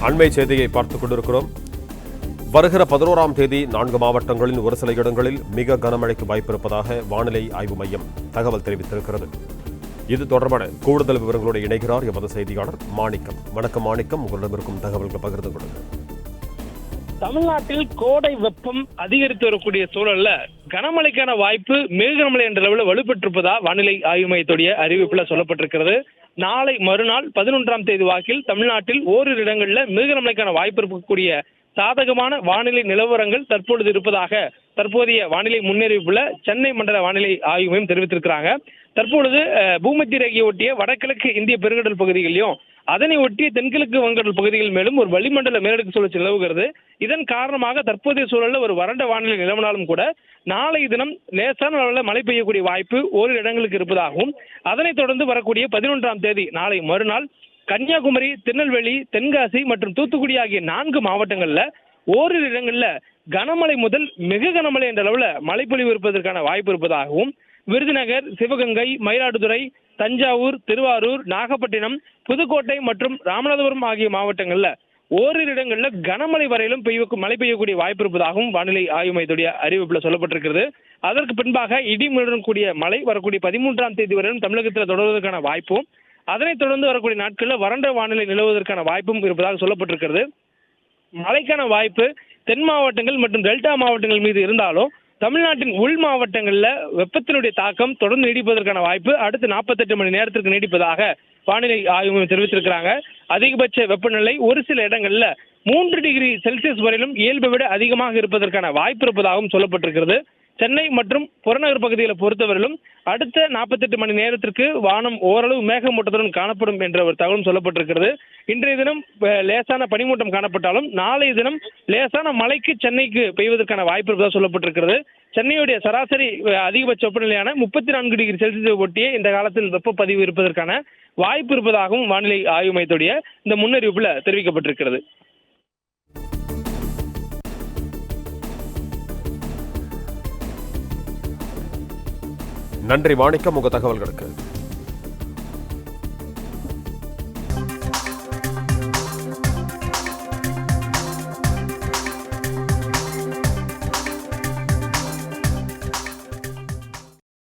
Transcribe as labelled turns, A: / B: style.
A: அண்மை செய்தியை பார்த்துக் கொண்டிருக்கிறோம். வருகிற 11ஆம் தேதி 4 மாவட்டங்களில் ஒரு சில இடங்களில் மிக கனமழைக்கு வாய்ப்பிருப்பதாக வானிலை ஆய்வு மையம் தகவல் தெரிவித்திருக்கிறது. இது தொடர்பான கூடுதல் விவரங்களோடு இணைகிறார் எமது செய்தியாளர் மாணிக்கம். வணக்கம் மாணிக்கம், உங்களிடம் இருக்கும் தகவல்களை பகிர்ந்து கொள்ளுங்கள்.
B: தமிழ்நாட்டில் கோடை வெப்பம் அதிகரித்து வரக்கூடிய சூழல்ல கனமழைக்கான வாய்ப்பு மிக கனமழை என்ற அளவில் வலுப்பெற்றிருப்பதா வானிலை ஆய்வு மையத்துடைய அறிவிப்புல சொல்லப்பட்டிருக்கிறது. நாளை மறுநாள் 11ஆம் தேதி வாக்கில் தமிழ்நாட்டில் ஓரிரு இடங்கள்ல மிக கனமழைக்கான வாய்ப்பு இருக்கக்கூடிய சாதகமான வானிலை நிலவரங்கள் தற்பொழுது இருப்பதாக தற்போதைய வானிலை முன்னறிவிப்புல சென்னை மண்டல வானிலை ஆய்வு மையம் தெரிவித்திருக்கிறாங்க. தற்பொழுது பூமத்திய ரேகையை ஒட்டிய வடகிழக்கு இந்திய பெருங்கடல் பகுதிகளிலும் அதனை ஒட்டிய தென்கிழக்கு வங்கடல் பகுதிகள் மேலும் ஒரு வளிமண்டல மேலடுக்கு சுழற்சி நிலவுகிறது. இதன் காரணமாக தற்போதைய சூழலில் ஒரு வறண்ட வானிலை நிலவினாலும் கூட நாளை தினம் லேசான அளவில் மழை பெய்யக்கூடிய வாய்ப்பு ஓரிரு இடங்களுக்கு இருப்பதாகவும், அதனைத் தொடர்ந்து வரக்கூடிய 11ஆம் தேதி நாளை மறுநாள் கன்னியாகுமரி, திருநெல்வேலி, தென்காசி மற்றும் தூத்துக்குடி ஆகிய 4 மாவட்டங்கள்ல ஓரிரு இடங்கள்ல கனமழை முதல் மிக கனமழை என்ற அளவில் மழைப்பொழிவு இருப்பதற்கான வாய்ப்பு இருப்பதாகவும், விருதுநகர், சிவகங்கை, மயிலாடுதுறை, தஞ்சாவூர், திருவாரூர், நாகப்பட்டினம், புதுக்கோட்டை மற்றும் ராமநாதபுரம் ஆகிய மாவட்டங்கள்ல ஓரிரு இடங்கள்ல கனமழை வரையிலும் மழை பெய்யக்கூடிய வாய்ப்பு இருப்பதாகவும் வானிலை ஆய்வு மையத்துடைய அறிவிப்புல சொல்லப்பட்டிருக்கிறது. அதற்கு பின்பாக இடிமுடன் கூடிய மழை வரக்கூடிய 13ஆம் தேதி வரையிலும் தமிழகத்தில் தொடர்வதற்கான வாய்ப்பும், அதனைத் தொடர்ந்து வரக்கூடிய நாட்களில் வறண்ட வானிலை நிலவுவதற்கான வாய்ப்பும் இருப்பதாக சொல்லப்பட்டிருக்கிறது. மழைக்கான வாய்ப்பு தென் மாவட்டங்கள் மற்றும் டெல்டா மாவட்டங்கள் மீது இருந்தாலும் தமிழ்நாட்டின் உள் மாவட்டங்களில் வெப்பத்தினுடைய தாக்கம் தொடர்ந்து நீடிப்பதற்கான வாய்ப்பு அடுத்த 48 மணி நேரத்திற்கு நீடிப்பதாக வானிலை ஆய்வு தெரிவித்திருக்கிறாங்க. அதிகபட்ச வெப்பநிலை ஒரு சில இடங்கள்ல 3 டிகிரி செல்சியஸ் வரையிலும் இயல்பை விட அதிகமாக இருப்பதற்கான வாய்ப்பு இருப்பதாகவும் சொல்லப்பட்டிருக்கிறது. சென்னை மற்றும் புறநகர் பகுதிகளை பொறுத்தவரையிலும் அடுத்த 48 மணி நேரத்திற்கு வானம் ஓரளவு மேகமூட்டத்துடன் காணப்படும் என்ற ஒரு தகவலும் சொல்லப்பட்டிருக்கிறது. இன்றைய தினம் லேசான பனிமூட்டம் காணப்பட்டாலும் நாளைய தினம் லேசான மழைக்கு சென்னைக்கு பெய்வதற்கான வாய்ப்பு இருப்பதாக சொல்லப்பட்டிருக்கிறது. சென்னையுடைய சராசரி அதிகபட்ச வெப்பநிலையான 34 டிகிரி செல்சியஸ் ஒட்டியே இந்த காலத்தில் வெப்ப பதிவு இருப்பதற்கான வாய்ப்பு இருப்பதாகவும் வானிலை ஆய்வு மையத்துடைய இந்த முன்னறிவிப்புல தெரிவிக்கப்பட்டிருக்கிறது.
A: நன்றி மாணிக்கம், உங்க தகவல்களுக்கு.